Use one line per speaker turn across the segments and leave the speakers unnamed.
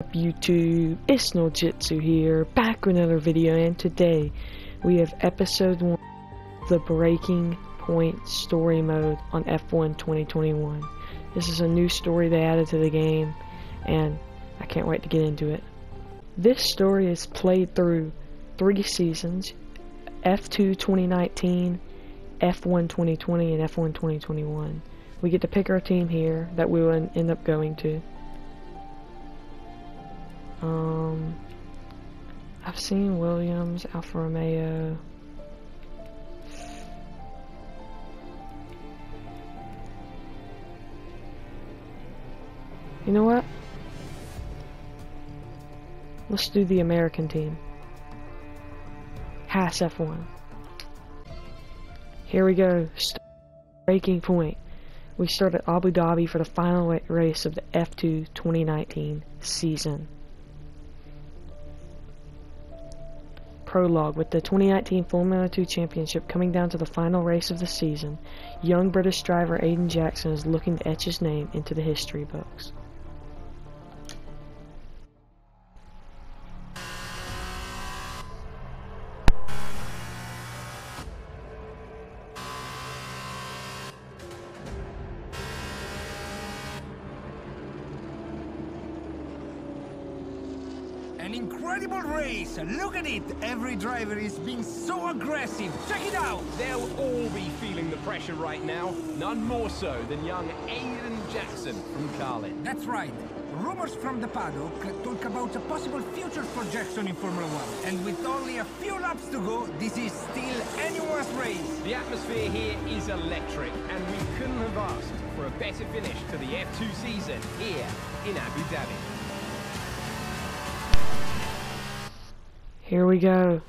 YouTube, it's Jitsu here, back with another video, and today we have episode 1, the Breaking Point story mode on F1 2021. This is a new story they added to the game, and I can't wait to get into it. This story is played through 3 seasons, F2 2019, F1 2020, and F1 2021. We get to pick our team here that we will end up going to. I've seen Williams, Alfa Romeo. You know what? Let's do the American team. Haas F1. Here we go. Breaking Point. We start at Abu Dhabi for the final race of the F2 2019 season. Prologue. With the 2019 Formula 2 Championship coming down to the final race of the season, young British driver Aiden Jackson is looking to etch his name into the history books.
An incredible race! Look at it! Every driver is being so aggressive! Check it out!
They'll all be feeling the pressure right now. None more so than young Aiden Jackson from Carlin.
That's right. Rumors from the paddock talk about a possible future for Jackson in Formula 1. And with only a few laps to go, this is still anyone's race.
The atmosphere here is electric, and we couldn't have asked for a better finish to the F2 season here in Abu Dhabi.
Here we go.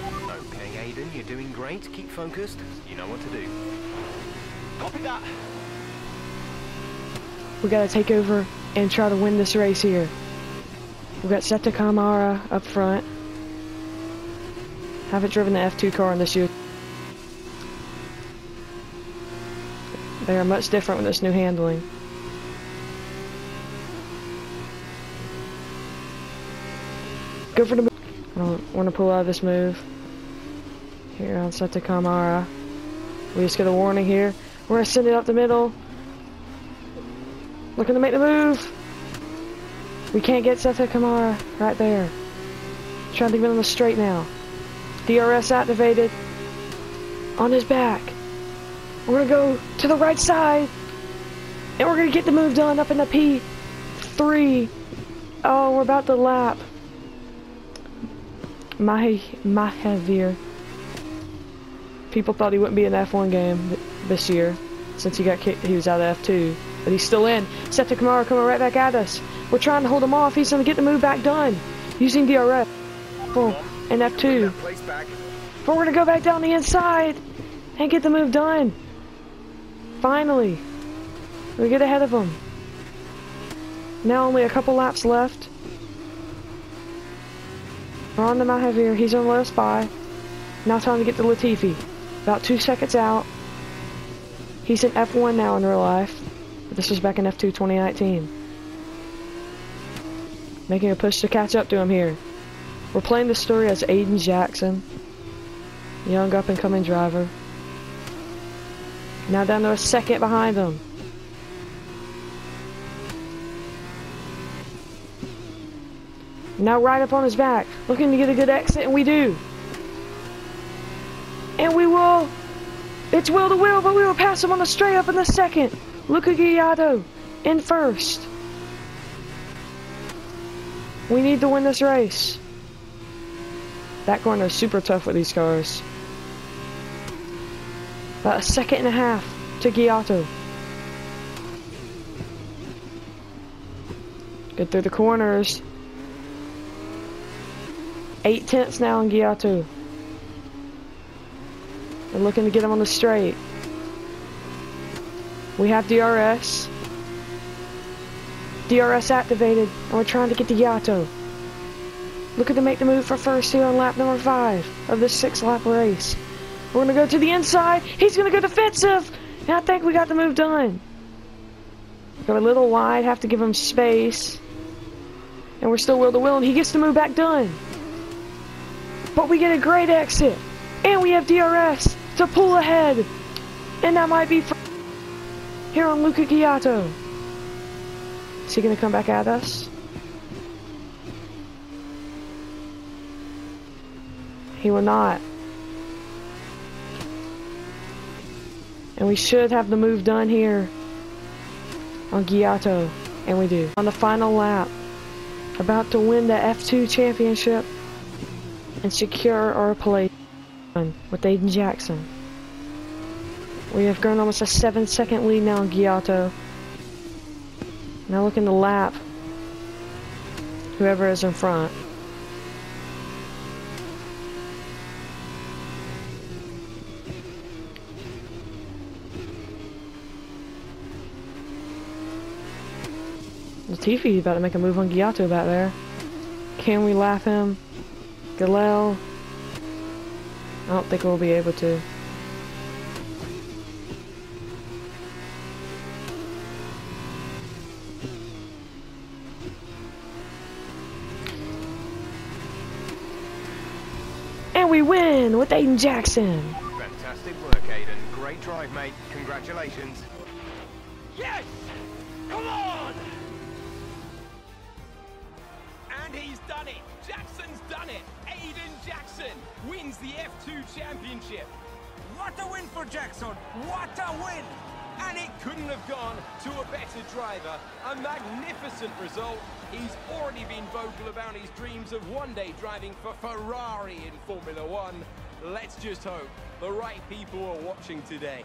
Okay, Aiden, you're doing great. Keep focused. You know what to do. Copy that.
We gotta take over and try to win this race here. We've got Seta Kamara up front. Haven't driven the F2 car in this year. They are much different with this new handling. Go for the move. I don't want to pull out of this move. Here on Seta Kamara. We just get a warning here. We're going to send it up the middle. Looking to make the move. We can't get Seta Kamara right there. Trying to get on the straight now. DRS activated. On his back. We're going to go to the right side. And we're going to get the move done up in the P3. Oh, we're about to lap Mahavir. People thought he wouldn't be in the F1 game this year since he got kicked. He was out of F2, but he's still in. Seta Kamara coming right back at us. We're trying to hold him off. He's going to get the move back done using DRS and F2. But we're going to go back down the inside and get the move done. Finally, we get ahead of him. Now only a couple laps left. We're on the Mahavir. He's on low spy. Now time to get to Latifi. About 2 seconds out. He's in F1 now in real life. But this was back in F2 2019. Making a push to catch up to him here. We're playing the story as Aiden Jackson. Young up and coming driver. Now down to a second behind him. Now right up on his back, looking to get a good exit, and we do. And we will. It's wheel to wheel, but we will pass him on the straight up in the second. Luca Guiado in first. We need to win this race. That corner is super tough with these cars. About a second and a half to Giotto. Good through the corners. 8 tenths now in Giotto. They're looking to get him on the straight. We have DRS. DRS activated, and we're trying to get to Giotto. Looking to make the move for first here on lap number 5 of this 6-lap race. We're going to go to the inside. He's going to go defensive. And I think we got the move done. Go a little wide, have to give him space. And we're still wheel to wheel, and he gets to move back done. But we get a great exit. And we have DRS to pull ahead. And that might be here on Luca Ghiotto. Is he going to come back at us? He will not. And we should have the move done here on Ghiotto. And we do. On the final lap. About to win the F2 championship and secure our place with Aiden Jackson. We have grown almost a 7-second lead now on Ghiotto. Now looking to lap whoever is in front. Latifi about to make a move on Ghiotto back there. Can we lap him? Galel? I don't think we'll be able to. And we win with Aiden Jackson.
Fantastic work, Aiden. Great drive, mate. Congratulations.
Yes! Come on! And he's done it! Jackson's done it! Aiden Jackson wins the F2 championship!
What a win for Jackson! What a win!
And it couldn't have gone to a better driver. A magnificent result. He's already been vocal about his dreams of one day driving for Ferrari in Formula One. Let's just hope the right people are watching today.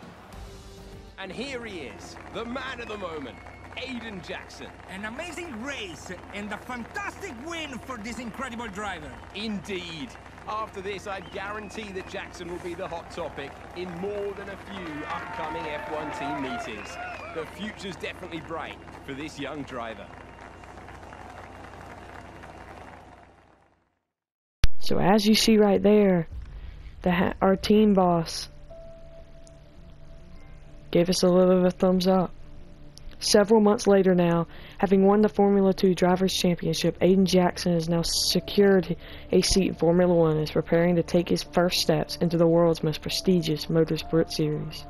And here he is, the man of the moment, Aiden Jackson.
An amazing race and a fantastic win for this incredible driver.
Indeed. After this, I guarantee that Jackson will be the hot topic in more than a few upcoming F1 team meetings. The future's definitely bright for this young driver.
So as you see right there, our team boss gave us a little bit of a thumbs up. Several months later now, having won the Formula 2 Drivers' Championship, Aiden Jackson has now secured a seat in Formula 1 and is preparing to take his first steps into the world's most prestigious Motorsport Series.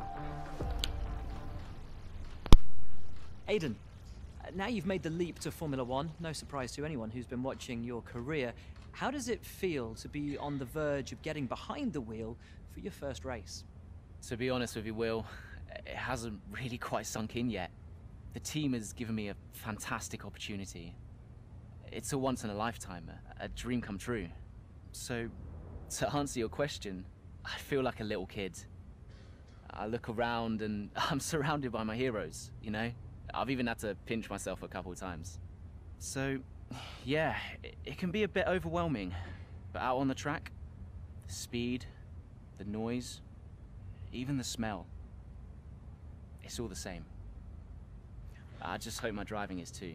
Aiden, now you've made the leap to Formula 1, no surprise to anyone who's been watching your career. How does it feel to be on the verge of getting behind the wheel for your first race?
To be honest with you, Will, it hasn't really quite sunk in yet. The team has given me a fantastic opportunity. It's a once-in-a-lifetime, a dream come true. So, to answer your question, I feel like a little kid. I look around and I'm surrounded by my heroes, you know? I've even had to pinch myself a couple of times. So, yeah, it can be a bit overwhelming. But out on the track, the speed, the noise, even the smell, it's all the same. I just hope my driving is too.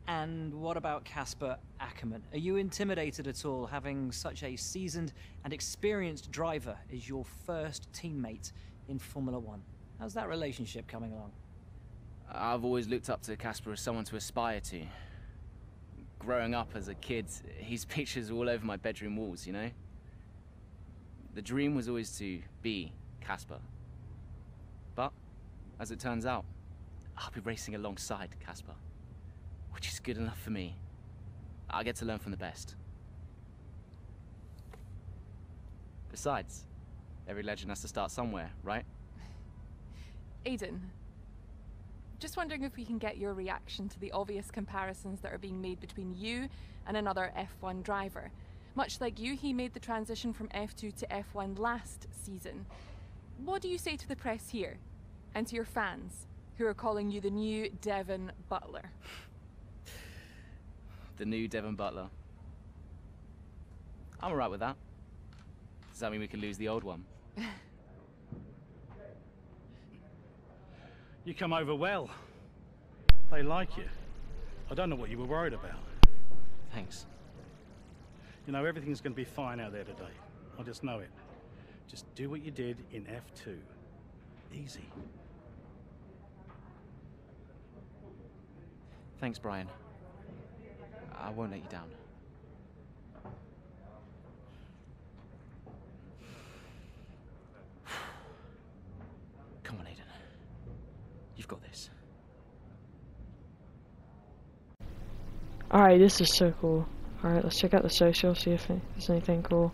And what about Casper Ackerman? Are you intimidated at all having such a seasoned and experienced driver as your first teammate in Formula 1? How's that relationship coming along?
I've always looked up to Casper as someone to aspire to. Growing up as a kid, his pictures were all over my bedroom walls, you know? The dream was always to be Casper. But, as it turns out, I'll be racing alongside Casper, which is good enough for me. I get to learn from the best. Besides, every legend has to start somewhere, right?
Aiden, just wondering if we can get your reaction to the obvious comparisons that are being made between you and another F1 driver. Much like you, he made the transition from F2 to F1 last season. What do you say to the press here, and to your fans, who are calling you the new Devon Butler?
The new Devon Butler. I'm alright with that. Does that mean we can lose the old one?
You come over well. They like you. I don't know what you were worried about.
Thanks.
You know, everything's going to be fine out there today. I just know it. Just do what you did in F2. Easy.
Thanks, Brian. I won't let you down. Come on, Aiden. You've got this.
Alright, this is so cool. Alright, let's check out the social, see if there's anything cool.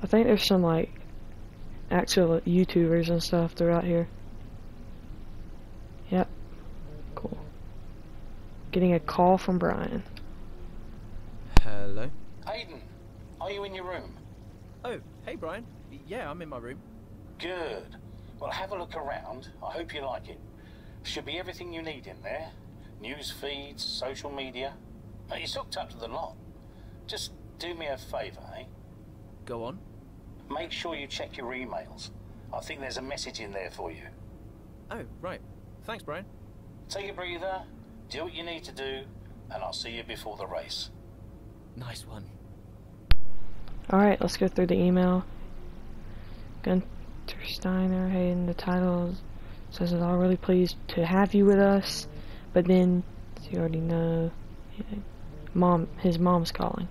I think there's some, like, actual YouTubers and stuff throughout here. Yep. Cool. Getting a call from Brian.
Hello?
Aiden, are you in your room?
Oh, hey Brian. Yeah, I'm in my room.
Good. Well, have a look around. I hope you like it. Should be everything you need in there. News feeds, social media. You're hooked up to the lot. Just do me a favour, eh?
Go on.
Make sure you check your emails. I think there's a message in there for you.
Oh, right. Thanks, Brian.
Take a breather, do what you need to do, and I'll see you before the race.
Nice one.
Alright, let's go through the email. Gunter Steiner, hey, and the title says it's all really pleased to have you with us, but then, as you already know, his mom's calling.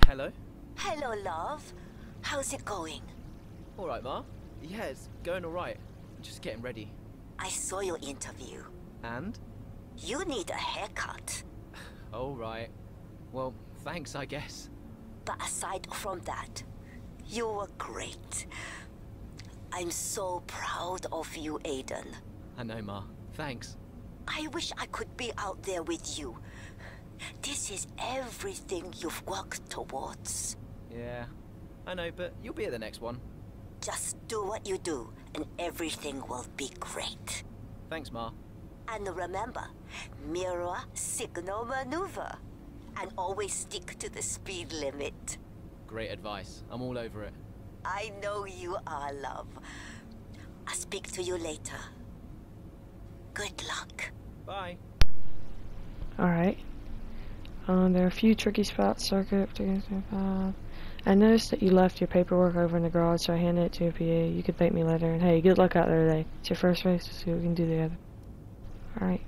Hello?
Hello, love. How's it going?
Alright, Ma. Yeah, it's going alright. Just getting ready.
I saw your interview.
And?
You need a haircut.
Alright. Well, thanks, I guess.
But aside from that, you were great. I'm so proud of you, Aiden.
I know, Ma. Thanks.
I wish I could be out there with you. This is everything you've worked towards.
Yeah, I know, but you'll be at the next one.
Just do what you do, and everything will be great.
Thanks, Ma.
And remember, mirror signal maneuver. And always stick to the speed limit.
Great advice. I'm all over it.
I know you are, love. I'll speak to you later. Good luck.
Bye.
Alright. There are a few tricky spots, circuit. I noticed that you left your paperwork over in the garage, so I handed it to your PA. You could thank me later. And hey, good luck out there today. It's your first race, let's see what we can do together. Alright.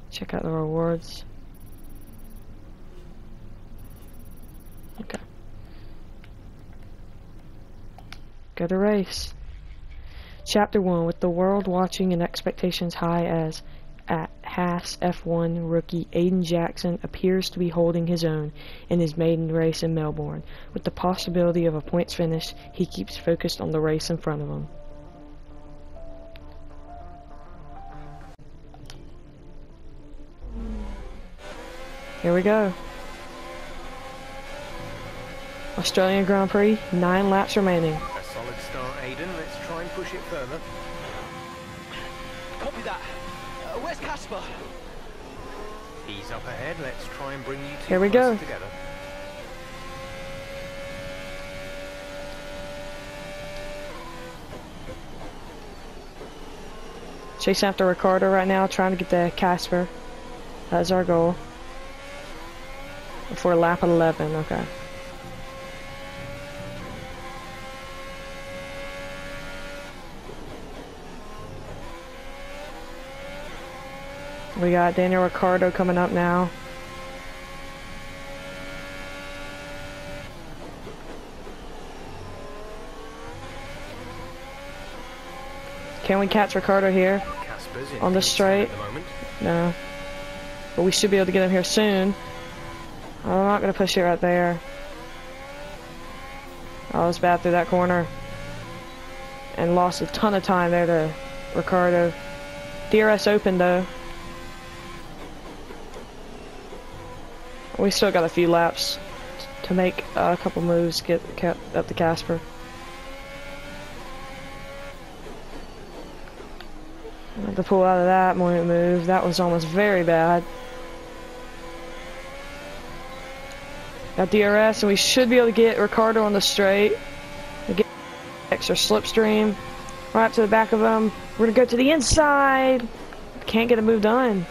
Check out the rewards. Okay. Go to race. Chapter 1. With the world watching and expectations high as at Haas F1 rookie Aiden Jackson appears to be holding his own in his maiden race in Melbourne. With the possibility of a points finish, he keeps focused on the race in front of him. Here we go. Australian Grand Prix, 9 laps remaining.
A solid start, Aiden. Let's try and push it further.
Copy that. Where's Casper?
He's up ahead. Let's try and bring you two
Here we go.
together.
Chasing after Ricardo right now, trying to get to Casper. That's our goal. For lap 11, okay. We got Daniel Ricciardo coming up now. Can we catch Ricciardo here? On the straight? No. But we should be able to get him here soon. I'm not going to push it right there. I was bad through that corner. And lost a ton of time there to Ricciardo. DRS open though. We still got a few laps to make a couple moves, get up to Casper. I had to pull out of that move. That was almost very bad. Got DRS, and we should be able to get Ricciardo on the straight. Get extra slipstream. Right up to the back of him. We're gonna go to the inside. Can't get a move done.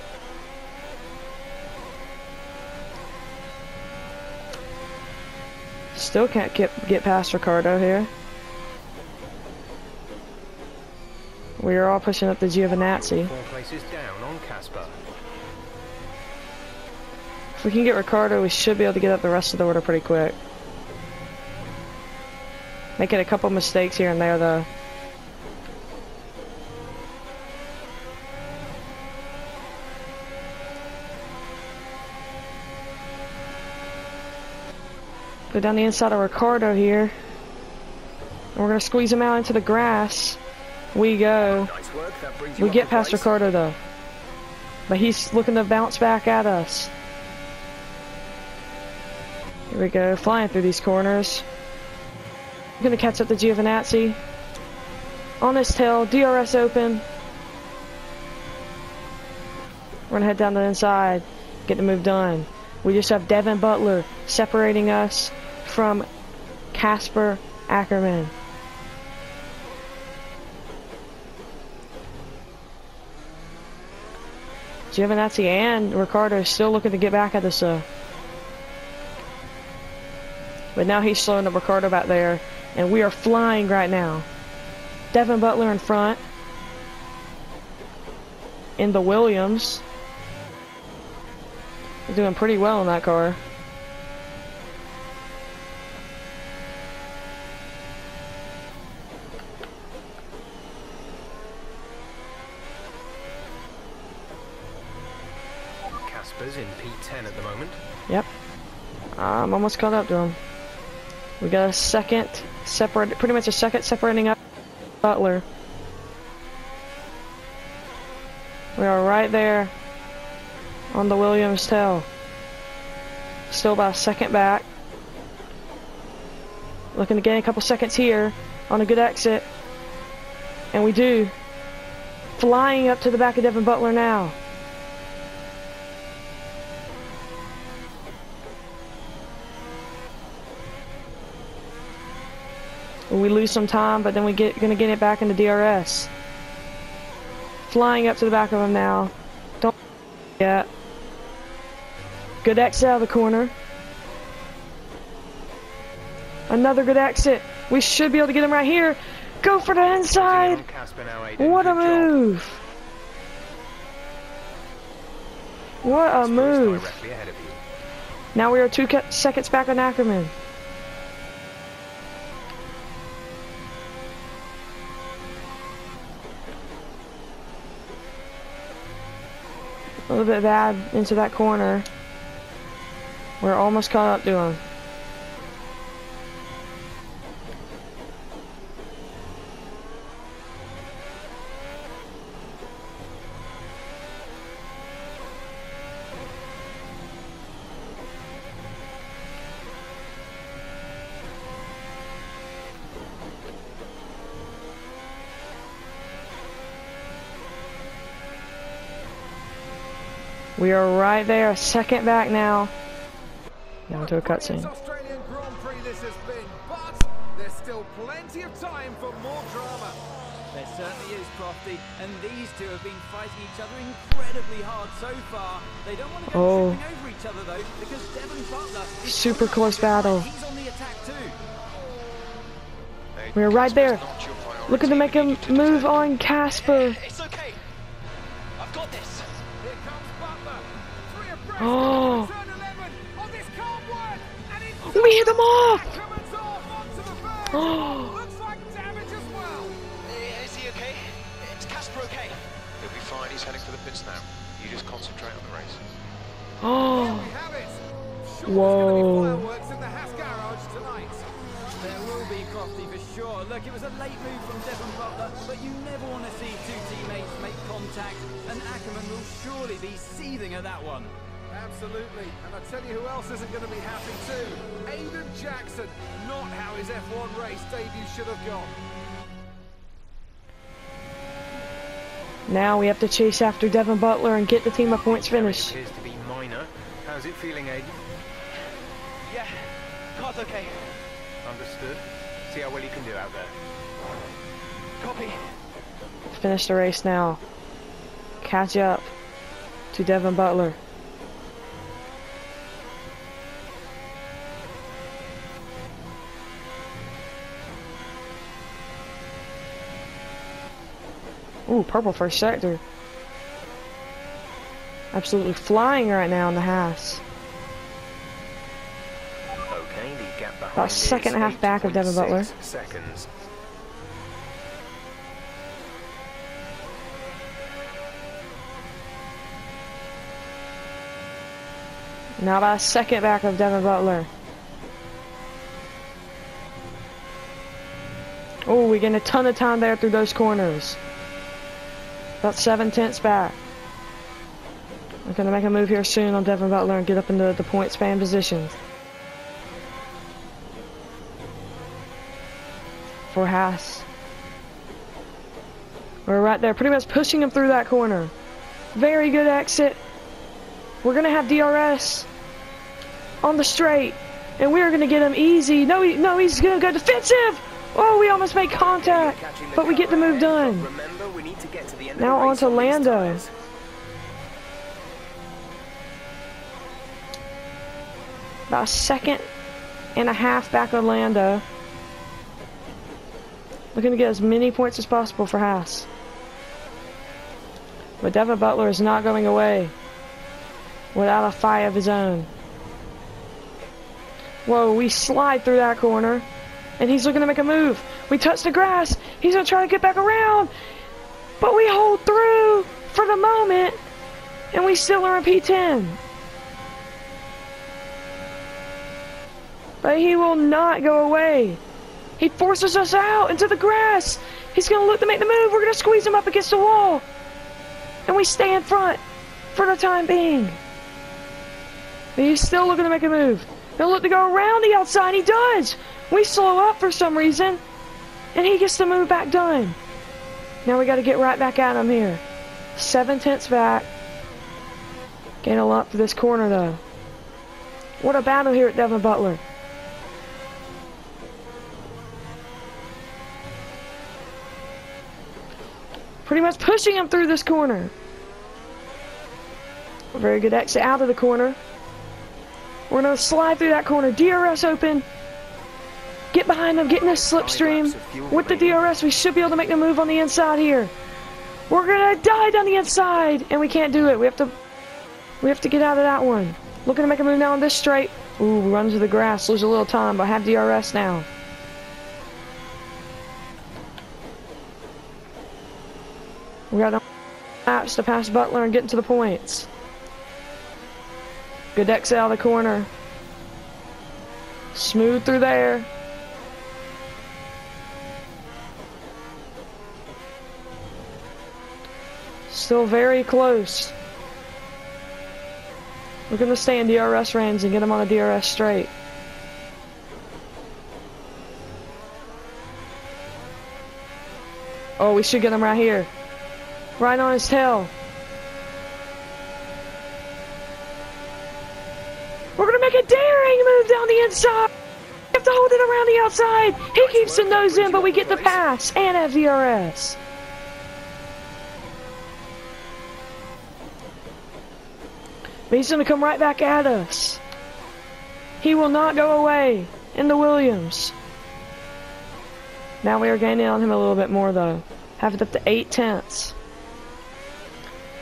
Still can't get past Ricciardo here. We are all pushing up the Giovinazzi.
4 places down on Casper.
If we can get Ricardo, we should be able to get up the rest of the order pretty quick. Making a couple mistakes here and there, though. Go down the inside of Ricardo here. And we're going to squeeze him out into the grass. We go.
Nice work. That brings
We
you
get
up the
past
place.
Ricardo, though. But he's looking to bounce back at us. Here we go, flying through these corners. We're going to catch up to Giovinazzi. On his tail, DRS open. We're going to head down the inside, get the move done. We just have Devin Butler separating us from Casper Ackerman. Giovinazzi and Ricardo still looking to get back at us, though. But now he's slowing up Ricardo back there, and we are flying right now. Devin Butler in front. In the Williams. We're doing pretty well in that car.
Casper's in P10 at the moment.
Yep. I'm almost caught up to him. We got a second separate, pretty much a second separating up Butler. We are right there on the Williams tail. Still about a second back. Looking to gain a couple seconds here on a good exit. And we do. Flying up to the back of Devin Butler now. We lose some time, but then gonna get it back into DRS. Flying up to the back of him now. Don't yet. Good exit out of the corner. Another good exit. We should be able to get him right here. Go for the inside. What a move. What a move. Now we are 2 seconds back on Ackerman. A little bit bad into that corner. We're almost caught up to him. We are right there, a second back now. Down to a cutscene.
Australian Grand Prix this has been, but there's still plenty of time for more drama.
There certainly is, Crofty, and these two have been fighting each other incredibly hard so far. They don't want to go tripping over each other though, because Devin Butler is
super close battle.
He's on the attack too.
We're right there, looking to make him move on Casper.
It's okay. I've got this.
Here comes Butler. 3 abreast.
Oh.
Turn 11. Oh, this can't work. And it's
We hit him off.
Ackerman's off onto the first.
Oh.
Looks like damage as well.
Is he okay? Is Casper okay?
He'll be fine. He's heading for the pits now. You just concentrate on the race.
Oh.
There we have it. Sure
Whoa.
there's gonna be fireworks in the Haas garage tonight.
There will be, Crofty, for sure. Look, it was a late move from Devin Butler, but you never want to see 2 teammates make contact, and Ackerman will surely be seething at that one.
Absolutely, and I tell you who else isn't going to be happy too. Aiden Jackson, not how his F1 race debut should have gone.
Now we have to chase after Devin Butler and get the team a points finish.
Appears to be minor. How's it feeling, Aiden?
Yeah, car's okay.
Understood. See how well you can do out there.
Copy.
Finish the race now. Catch up to Devin Butler. Ooh, purple first sector. Absolutely flying right now in the Haas.
Okay, the gap behind
About a second and a half back of Devin Butler.
seconds.
Now about a second back of Devin Butler. Oh, we gained a ton of time there through those corners. About 7/10 back. We're going to make a move here soon on Devin Butler and get up into the point span positions. For Haas. We're right there, pretty much pushing him through that corner. Very good exit. We're going to have DRS on the straight, and we're going to get him easy. No, he's going to go defensive. Oh, we almost made contact, but we get the move done.
Remember, we need to get to the end
Now
of the
on to Lando. About a second and a half back on Lando. Looking to get as many points as possible for Haas. But Devin Butler is not going away without a fight of his own. Whoa, we slide through that corner. And he's looking to make a move. We touch the grass. He's going to try to get back around. But we hold through for the moment. And we still are in P10. But he will not go away. He forces us out into the grass. He's going to look to make the move. We're going to squeeze him up against the wall. And we stay in front for the time being. But he's still looking to make a move. He'll look to go around the outside. He does. We slow up for some reason. And he gets the move back done. Now we got to get right back at him here. 7/10 back. Gain a lot for this corner though. What a battle here at Devin Butler. Pretty much pushing him through this corner. A very good exit out of the corner. We're going to slide through that corner. DRS open. Get behind him. Get in this slipstream. With the DRS, we should be able to make the move on the inside here. We're going to die down the inside. And we can't do it. We have to get out of that one. Looking to make a move now on this straight. Ooh, run to the grass. Lose a little time, but have DRS now. We got laps to pass Butler and get into the points. Good exit out of the corner. Smooth through there. Still very close. We're going to stay in DRS range and get him on a DRS straight. Oh, we should get him right here. Right on his tail. We're going to make a daring move down the inside. We have to hold it around the outside. He keeps the nose in, but we get the pass and have DRS. But he's going to come right back at us. He will not go away in the Williams. Now we are gaining on him a little bit more though. Have it up to 8/10.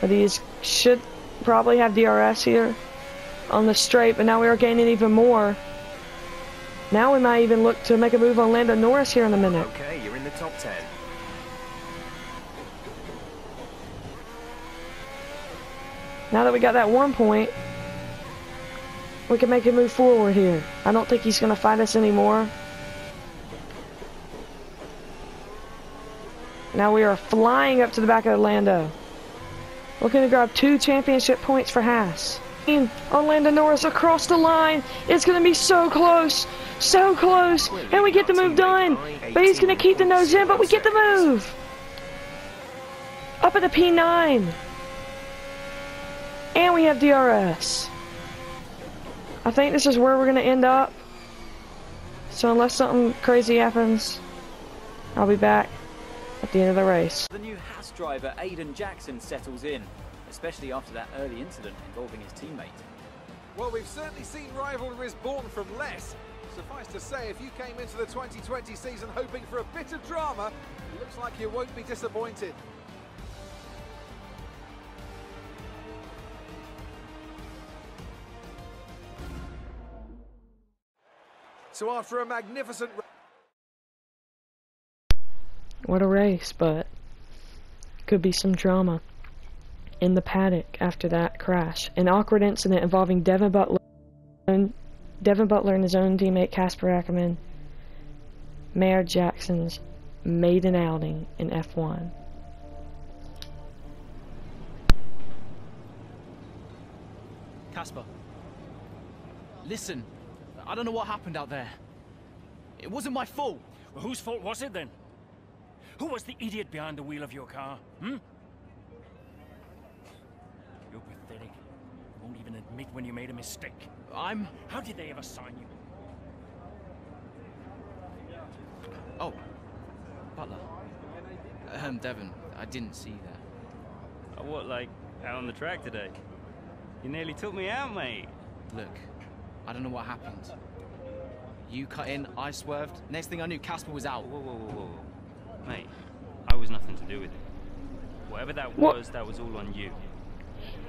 But these should probably have DRS here on the straight, but now we are gaining even more. Now we might even look to make a move on Lando Norris here in a minute.
Okay, you're in the top 10.
Now that we got that 1 point, we can make a move forward here. I don't think he's going to fight us anymore. Now we are flying up to the back of Lando. Looking to grab 2 championship points for Haas. On Lando Norris across the line. It's going to be so close. So close. And we get the move done. But he's going to keep the nose in, but we get the move. Up at the P9. And we have DRS. I think this is where we're going to end up. So unless something crazy happens, I'll be back at the end of the race.
The new Haas driver Aiden Jackson settles in, especially after that early incident involving his teammate.
Well, we've certainly seen rivalries born from less. Suffice to say, if you came into the 2020 season hoping for a bit of drama, it looks like you won't be disappointed.
So after a magnificent...
What a race, but could be some drama in the paddock after that crash. An awkward incident involving Devin Butler and his own teammate Casper Ackerman. Mayor Jackson's maiden outing in F1.
Casper, listen, I don't know what happened out there. It wasn't my fault.
Well, whose fault was it then? Who was the idiot behind the wheel of your car, hmm? You're pathetic. You won't even admit when you made a mistake. How did they ever sign you?
Oh, Butler. Devin, I didn't see that.
What, like, out on the track today? You nearly took me out, mate.
Look, I don't know what happened. You cut in, I swerved. Next thing I knew, Casper was out.
Whoa. Mate, I was nothing to do with it. Whatever that was, that was all on you.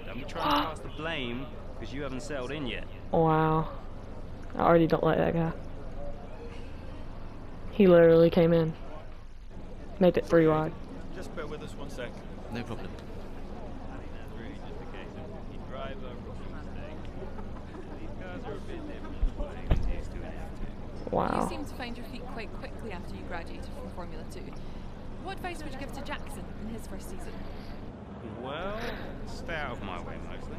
Don't be trying to pass the blame, because you haven't settled in yet.
Wow. I already don't like that guy. He literally came in. Made it 3 wide.
Just bear with us 1 sec.
No problem.
Really just a case of rookie driver, rookie mistake. These cars are a bit different from what used to in F2.
Wow.
You seem to find your feet quite quickly after you graduated from Formula 2. What advice would you give to Jackson in his first season?
Well, stay out of my way mostly.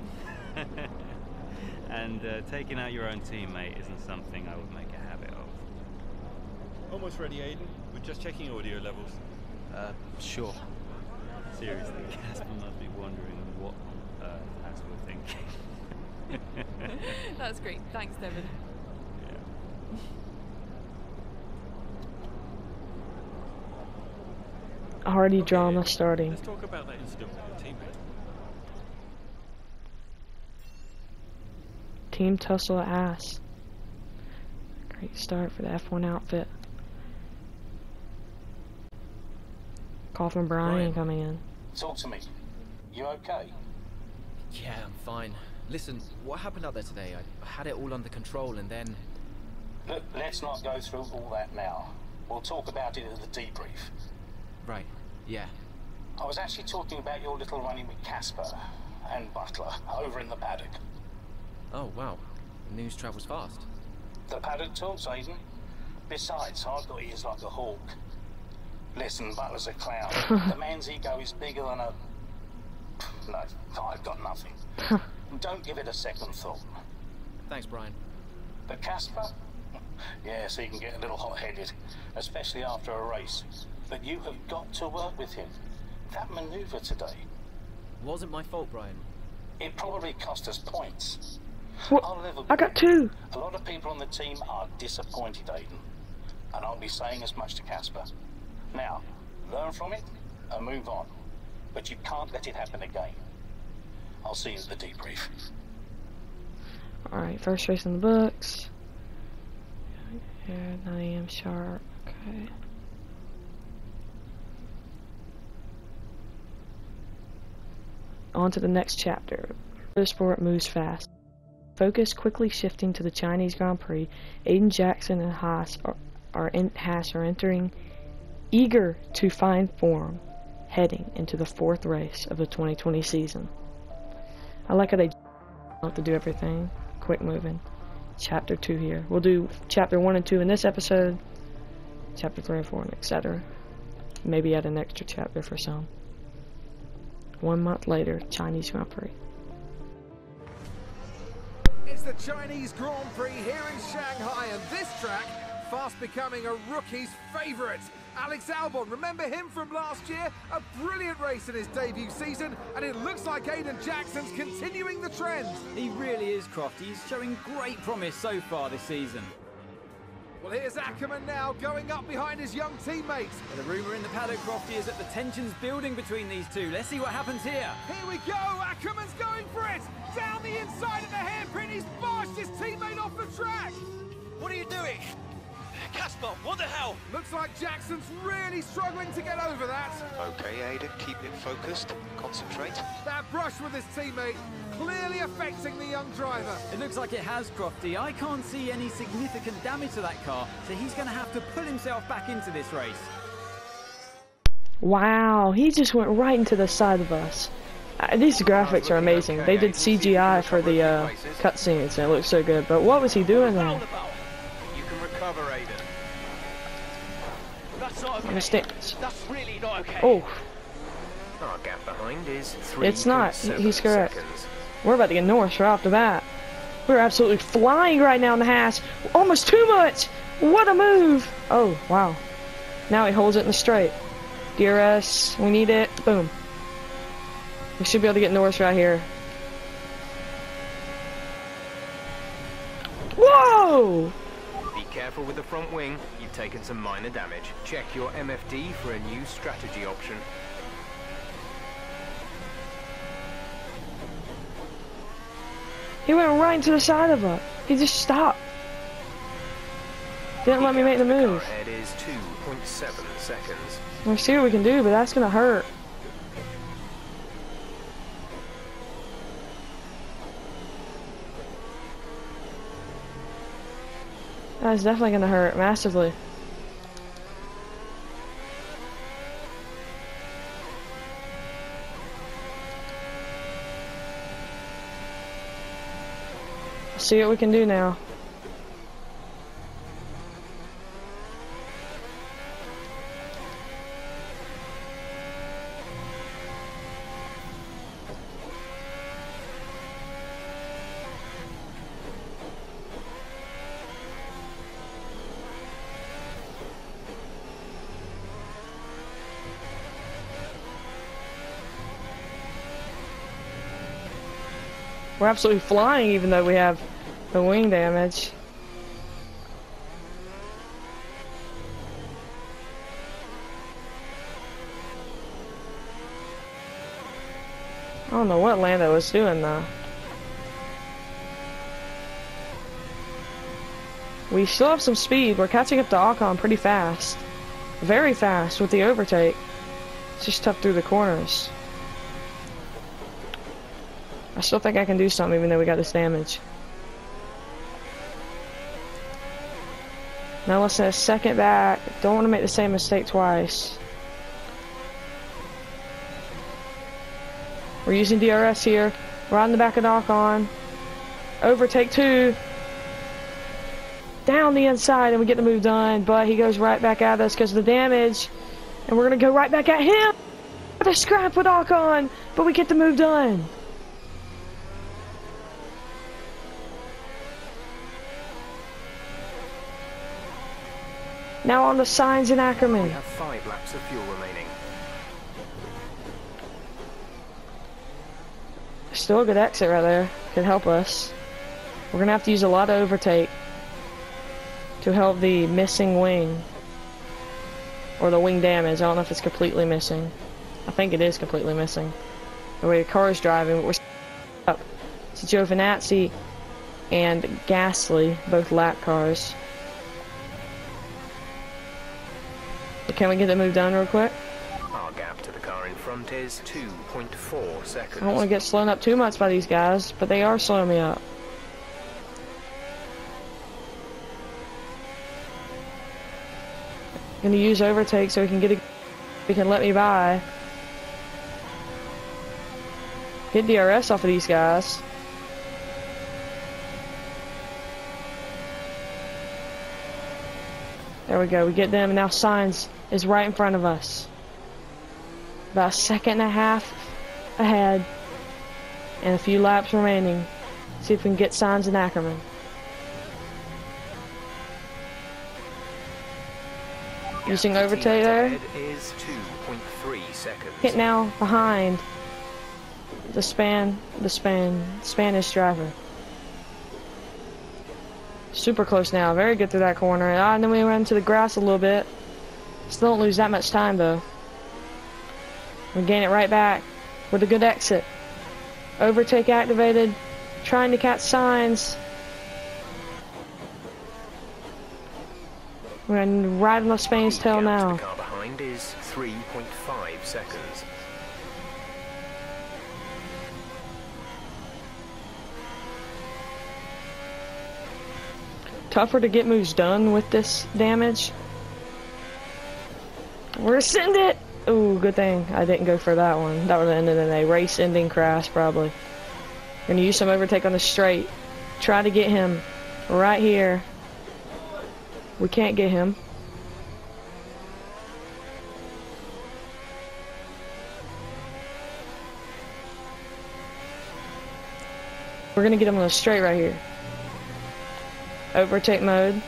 And taking out your own teammate isn't something I would make a habit of.
Almost ready, Aiden. We're just checking audio levels.
Sure.
Seriously, Casper must be wondering what on earth as we're thinking.
That's great. Thanks, Devin.
Already drama starting.
Let's talk about that incident with your teammate.
Team tussle ass. Great start for the F1 outfit. Coffin Brian coming in.
Talk to me. You okay?
Yeah, I'm fine. Listen, what happened out there today? I had it all under control and then...
Look, let's not go through all that now. We'll talk about it at the debrief.
Right, yeah.
I was actually talking about your little run-in with Casper and Butler over in the paddock.
Oh, wow. News travels fast.
The paddock talks, Aiden. Besides, I've got ears like a hawk. Listen, Butler's a clown. The man's ego is bigger than a... No, I've got nothing. Don't give it a second thought.
Thanks, Brian.
But Casper? Yes, he can get a little hot-headed, especially after a race. But you have got to work with him. That maneuver today...
Wasn't my fault, Brian.
It probably cost us points.
What? I got 2.
A lot of people on the team are disappointed, Aiden. And I'll be saying as much to Casper. Now, learn from it and move on. But you can't let it happen again. I'll see you at the debrief.
Alright, first race in the books. Here, 9 AM sharp. Okay. On to the next chapter. The sport moves fast. Focus quickly shifting to the Chinese Grand Prix. Aiden Jackson and Haas are entering, eager to find form, heading into the 4th race of the 2020 season. I like how they have to do everything quick moving. Chapter 2 here. We'll do chapter 1 and 2 in this episode, chapter 3 and 4, and etc. Maybe add an extra chapter for some. 1 month later, Chinese Grand Prix.
It's the Chinese Grand Prix here in Shanghai, and this track fast becoming a rookie's favourite. Alex Albon, remember him from last year? A brilliant race in his debut season, and it looks like Aiden Jackson's continuing the trend.
He really is, Croft. He's showing great promise so far this season.
Well, here's Ackerman now, going up behind his young teammates.
The rumour in the paddock, Crofty, is that the tension's building between these two. Let's see what happens here.
Here we go, Ackerman's going for it. Down the inside of the hairpin, he's barged his teammate off the track.
What are you doing?
Casper, what the hell? Looks like Jackson's really struggling to get over that.
Okay, Aiden, keep it focused. Concentrate.
That brush with his teammate clearly affecting the young driver.
It looks like it has, Crofty. I can't see any significant damage to that car, so he's going to have to pull himself back into this race.
Wow, he just went right into the side of us. These graphics are amazing. They did CGI for the cutscenes and it looks so good. But what was he doing there?
You can recover, Aiden.
That's not okay.
Mistakes.
That's really not okay.
Oh.
Our gap behind is 3.
It's not. He's correct.
Seconds.
We're about to get Norris right off the bat. We're absolutely flying right now in the Haas. Almost too much. What a move. Oh, wow. Now he holds it in the straight. DRS. We need it. Boom. We should be able to get Norris right here. Whoa!
Be careful with the front wing. You've taken some minor damage. Check your MFD for a new strategy option.
He went right into the side of us. He just stopped. Didn't let me make the move.
Head is 2.7 seconds.
We'll see what we can do, but that's gonna hurt. That's definitely gonna hurt massively. Let's see what we can do now. We're absolutely flying even though we have the wing damage. I don't know what Lando was doing though. We still have some speed. We're catching up to Ocon pretty fast. Very fast with the overtake. It's just tough through the corners. I still think I can do something even though we got this damage. Now let's say a second back. Don't want to make the same mistake twice. We're using DRS here. We're on the back of Ocon. Overtake 2. Down the inside and we get the move done, but he goes right back at us because of the damage. And we're going to go right back at him. The scrap with Ocon, but we get the move done. Now on the signs in Ackerman.
We have 5 laps of fuel remaining.
Still a good exit right there. Could help us. We're gonna have to use a lot of overtake to help the missing wing. Or the wing damage. I don't know if it's completely missing. I think it is completely missing. The way the car is driving, we're up to Giovinazzi and Gasly, both lap cars. Can we get the move done real quick?
Our gap to the car in front is 2.4 seconds.
I don't want to get slowed up too much by these guys, but they are slowing me up. I'm gonna use overtake so we can let me by. Get DRS off of these guys. There we go, we get them, and now Sainz is right in front of us. About a second and a half ahead, and a few laps remaining. See if we can get Sainz and Ackerman. Using overtake there.
Is 2.3 seconds.
Hit now behind the Spanish driver. Super close now, very good through that corner. And then we run into the grass a little bit. Still don't lose that much time though. We gain it right back with a good exit. Overtake activated. Trying to catch Sainz. We're riding on Spain's tail now.
The car behind is 3.5 seconds.
Tougher to get moves done with this damage. We're send it! Ooh, good thing I didn't go for that one. That would have ended in a race-ending crash, probably. Gonna use some overtake on the straight. Try to get him right here. We can't get him. We're gonna get him on the straight right here. Overtake mode.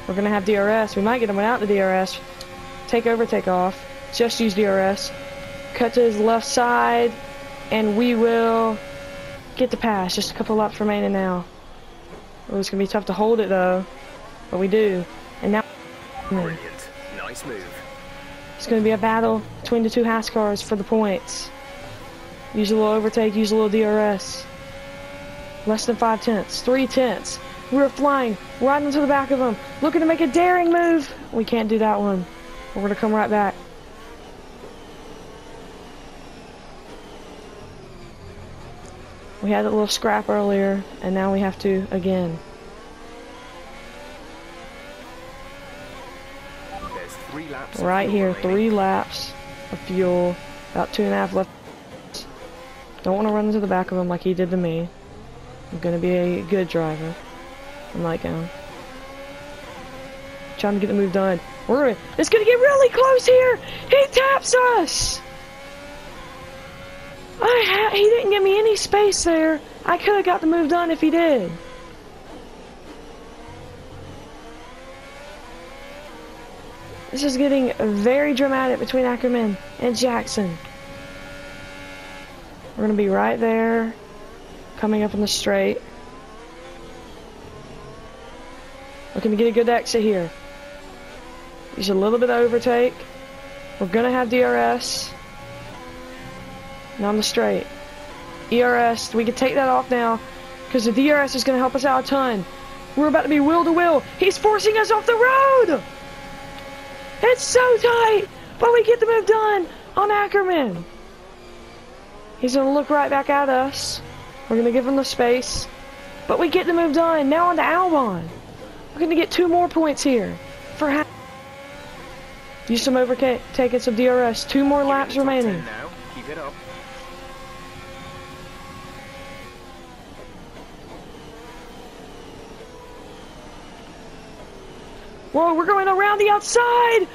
We're gonna have DRS. We might get him without the DRS. Take overtake off. Just use DRS. Cut to his left side, and we will get the pass. Just a couple laps remaining now. Oh, it's gonna be tough to hold it though, but we do. And now,
Brilliant. Nice move.
It's gonna be a battle between the two Haas cars for the points. Use a little overtake. Use a little DRS. Less than 5 tenths. 3 tenths. We're flying right into the back of them. Looking to make a daring move. We can't do that one. We're gonna come right back. We had a little scrap earlier, and now we have to again.
There's 3 laps.
Right here, 3 laps of fuel. About 2.5 left. Don't want to run into the back of him like he did to me. I'm gonna be a good driver. I'm like him. Trying to get the move done. It's gonna get really close here. He taps us. He didn't give me any space there. I could have got the move done if he did. This is getting very dramatic between Ackerman and Jackson. We're gonna be right there, coming up on the straight. Looking to get a good exit here. Use a little bit of overtake. We're gonna have DRS. And on the straight. ERS, we can take that off now, because the DRS is gonna help us out a ton. We're about to be wheel to wheel. He's forcing us off the road! It's so tight! But we get the move done on Ackerman. He's gonna look right back at us. We're gonna give him the space. But we get the move done. Now on to Albon. We're gonna get 2 more points here. For use some overtake and some DRS. 2 more laps remaining.
Now. Keep it up.
Whoa, we're going around the outside!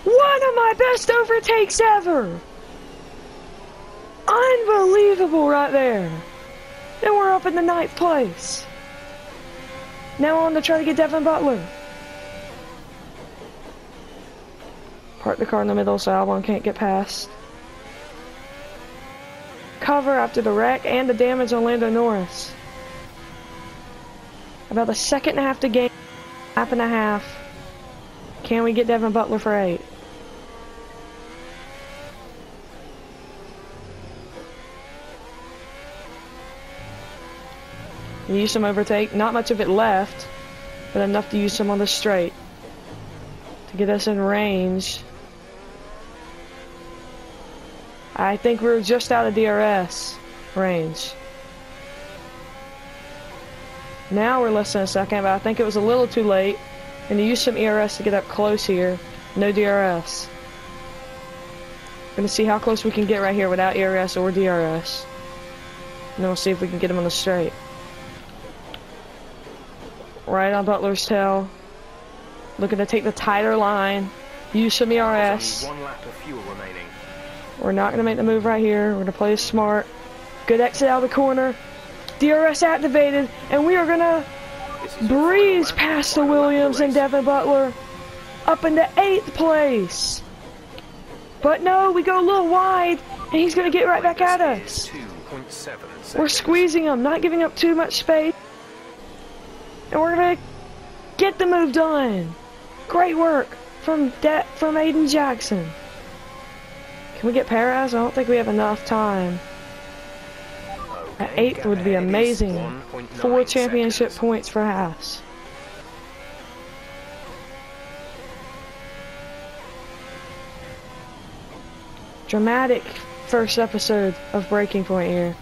One of my best overtakes ever! Unbelievable right there! And we're up in the 9th place. Now on to try to get Devin Butler. Park the car in the middle so Albon can't get past. Cover after the wreck and the damage on Lando Norris. About a second and a half to gain. Lap and a half. Can we get Devin Butler for 8? Use some overtake. Not much of it left, but enough to use some on the straight to get us in range. I think we're just out of DRS range. Now we're less than a second, but I think it was a little too late. And to use some ERS to get up close here. No DRS. Gonna see how close we can get right here without ERS or DRS. And then we'll see if we can get him on the straight. Right on Butler's tail. Looking to take the tighter line. Use some ERS.
Only 1 lap of fuel remaining.
We're not gonna make the move right here. We're gonna play it smart. Good exit out of the corner. DRS activated, and we are gonna breeze past the Williams and Devin Butler up into 8th place. But no, we go a little wide, and he's gonna get right back at us.
2.7 seconds.
We're squeezing him, not giving up too much space. And we're gonna get the move done. Great work from Aiden Jackson. Can we get Perez? I don't think we have enough time. At 8th would be amazing. 4 championship points for Haas. Dramatic first episode of Breaking Point here.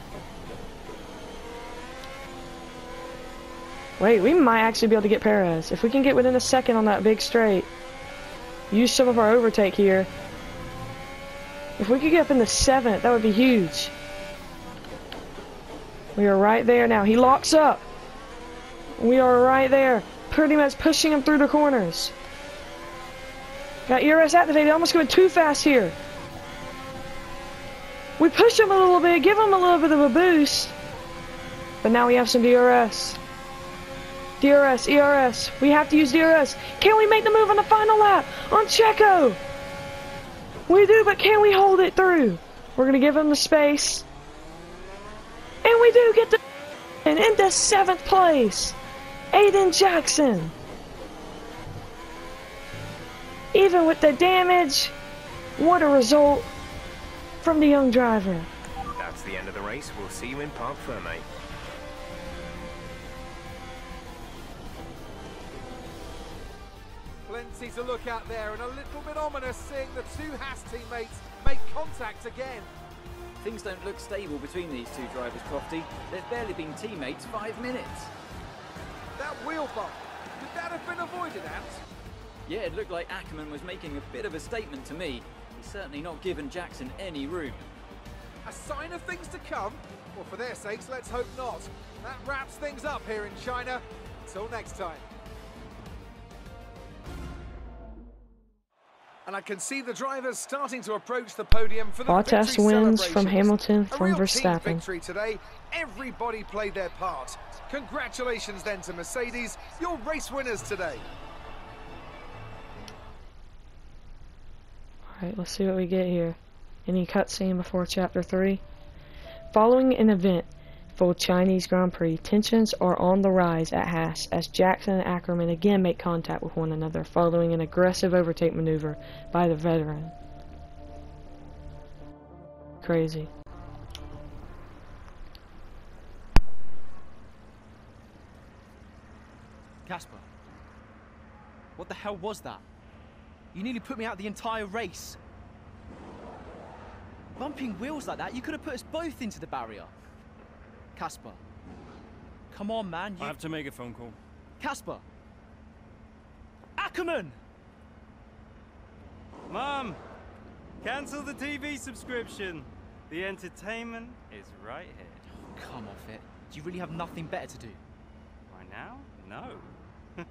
Wait, we might actually be able to get Perez. If we can get within a second on that big straight. Use some of our overtake here. If we could get up in the 7th, that would be huge. We are right there now. He locks up. We are right there. Pretty much pushing him through the corners. Got ERS activated. Almost going too fast here. We push him a little bit. Give him a little bit of a boost. But now we have some DRS. DRS, ERS. We have to use DRS. Can we make the move on the final lap on Checo? We do, but can we hold it through? We're going to give him the space. And we do get the into 7th place. Aiden Jackson. Even with the damage, what a result from the young driver.
That's the end of the race. We'll see you in Parc Fermé.
Plenty to look at there, and a little bit ominous seeing the two Haas teammates make contact again.
Things don't look stable between these two drivers, Crofty. They've barely been teammates 5 minutes.
That wheel bump, could that have been avoided, Ant?
Yeah, it looked like Ackerman was making a bit of a statement to me. He's certainly not given Jackson any room.
A sign of things to come? Well, for their sakes, let's hope not. That wraps things up here in China. Until next time. And I can see the drivers starting to approach the podium for the
Bottas wins from Hamilton from Verstappen.
Victory today. Everybody played their part. Congratulations then to Mercedes, your race winners today.
Alright, let's see what we get here. Any cutscene before Chapter 3? Following an event for Chinese Grand Prix, tensions are on the rise at Haas as Jackson and Ackerman again make contact with one another following an aggressive overtake maneuver by the veteran. Crazy.
Casper, what the hell was that? You nearly put me out the entire race. Bumping wheels like that, you could have put us both into the barrier. Casper, come on, man.
I have to make a phone call.
Casper! Ackerman!
Mom! Cancel the TV subscription. The entertainment is right here.
Oh, come off it. Do you really have nothing better to do?
Right now? No.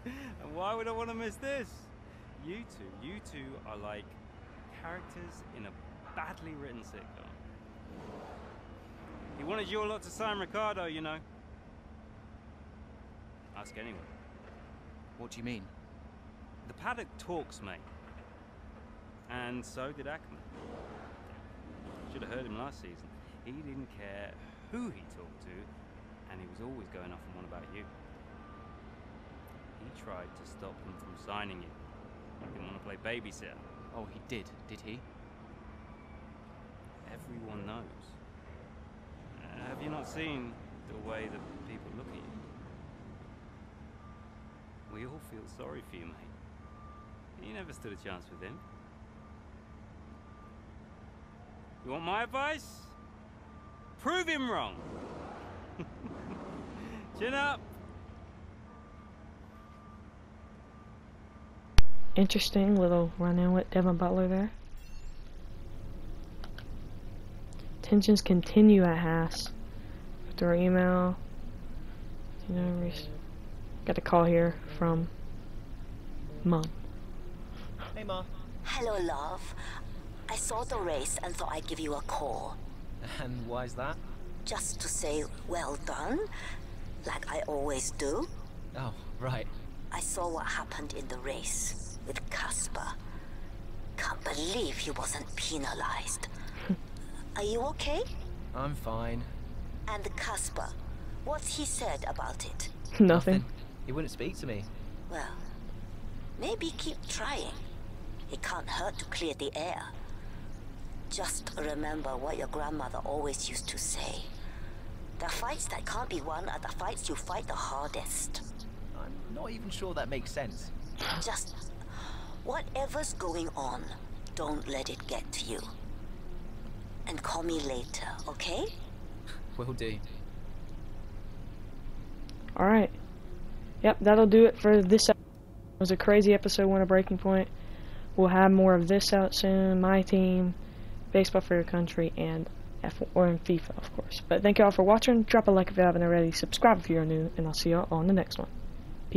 And why would I want to miss this? You two are like characters in a badly written sitcom. He wanted your lot to sign Ricardo, you know. Ask anyone.
What do you mean?
The paddock talks, mate. And so did Ackerman. Should have heard him last season. He didn't care who he talked to, and he was always going off on one about you. He tried to stop them from signing you. He didn't want to play babysitter.
Oh, he did he?
Everyone knows. Have you not seen the way that people look at you? We all feel sorry for you, mate. You never stood a chance with him. You want my advice? Prove him wrong. Chin up.
Interesting little run-in with Devin Butler there. Tensions continue at Haas. Through email. You know, got a call here from Mom.
Hey, Ma.
Hello, love. I saw the race and thought I'd give you a call.
And why's that?
Just to say well done, like I always do.
Oh, right.
I saw what happened in the race with Casper. Can't believe he wasn't penalized. Are you okay?
I'm fine.
And Casper, what's he said about it?
Nothing.
He wouldn't speak to me.
Well, maybe keep trying. It can't hurt to clear the air. Just remember what your grandmother always used to say. The fights that can't be won are the fights you fight the hardest.
I'm not even sure that makes sense.
Just whatever's going on, don't let it get to you. And call me later, okay?
Will do.
Alright. Yep, that'll do it for this episode. It was a crazy episode 1 of Breaking Point. We'll have more of this out soon. My team, Baseball for Your Country, and FIFA, of course. But thank y'all for watching. Drop a like if you haven't already. Subscribe if you're new, and I'll see y'all on the next one.